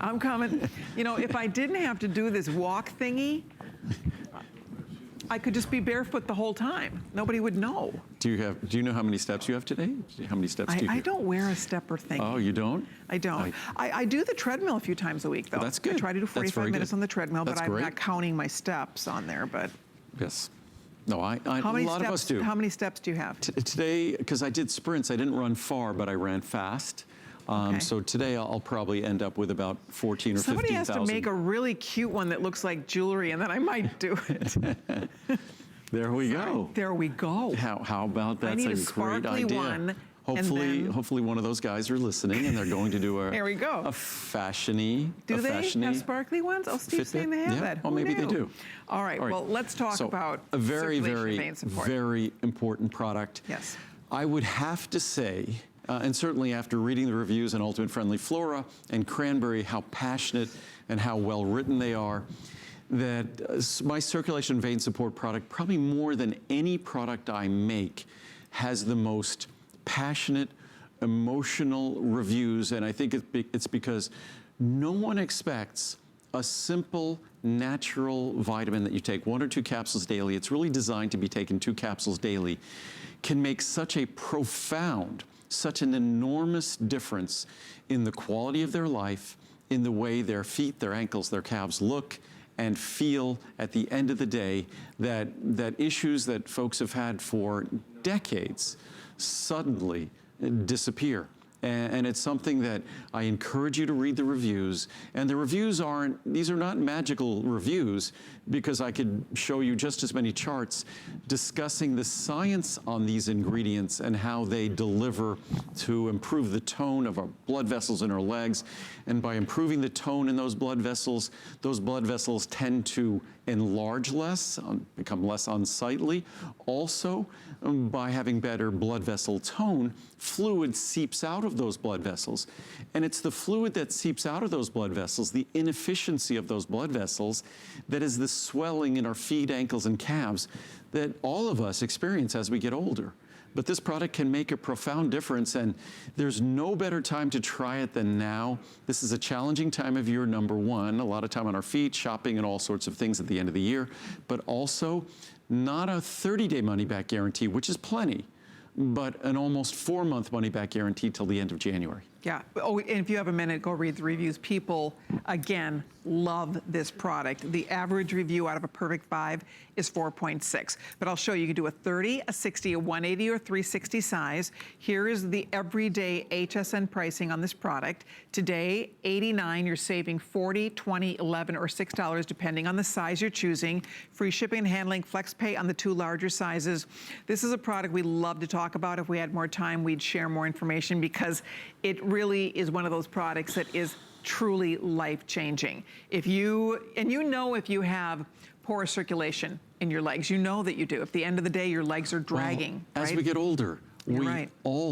I'm coming. You know, if I didn't have to do this walk thingy, I could just be barefoot the whole time. Nobody would know. Do you know how many steps you have today? How many steps do you do? I don't wear a stepper thing. Oh, you don't? I don't. I do the treadmill a few times a week, though. Well, that's good. I try to do 45 minutes on the treadmill, but I'm not counting my steps on there, but. Yes. No, a lot of us do. How many steps do you have? Today, because I did sprints, I didn't run far, but I ran fast. So today I'll probably end up with about 14 or 15,000. Somebody has to make a really cute one that looks like jewelry, and then I might do it. There we go. There we go. How about that? I need That's a great sparkly idea. one. Hopefully one of those guys are listening and they're going to do a there we go. A fashiony. Do they have sparkly ones? Oh, Steve's saying they have that. Oh, maybe they do. All right. Well, let's talk about a very, vein support. very important product. Yes. I would have to say, and certainly after reading the reviews on Ultimate Friendly Flora and Cranberry, how passionate and how well written they are, that my circulation vein support product, probably more than any product I make, has the most passionate, emotional reviews. And I think it's because no one expects a simple, natural vitamin that you take 1 or 2 capsules daily. It's really designed to be taken 2 capsules daily, can make such a profound, such an enormous difference in the quality of their life, in the way their feet, their ankles, their calves look and feel at the end of the day, that issues that folks have had for decades suddenly disappear. And it's something that I encourage you to read the reviews. And the reviews these are not magical reviews, because I could show you just as many charts discussing the science on these ingredients and how they deliver to improve the tone of our blood vessels in our legs. And by improving the tone in those blood vessels tend to enlarge less, become less unsightly. Also, by having better blood vessel tone, fluid seeps out of those blood vessels. And it's the fluid that seeps out of those blood vessels, the inefficiency of those blood vessels, that is the swelling in our feet, ankles, and calves that all of us experience as we get older. But this product can make a profound difference, and there's no better time to try it than now. This is a challenging time of year, number one, a lot of time on our feet, shopping and all sorts of things at the end of the year, but also not a 30-day money-back guarantee, which is plenty, but an almost 4-month money-back guarantee till the end of January. Yeah. Oh, and if you have a minute, go read the reviews. People, again, love this product. The average review out of a perfect 5 is 4.6. But I'll show you. You can do a 30, a 60, a 180, or 360 size. Here is the everyday HSN pricing on this product. Today, $89. You're saving $40, $20, $11, or $6, depending on the size you're choosing. Free shipping and handling, flex pay on the 2 larger sizes. This is a product we love to talk about. If we had more time, we'd share more information, because it really is one of those products that is truly life-changing. If you have poor circulation in your legs, you know that you do. At the end of the day, your legs are dragging. Well, as we get older, we all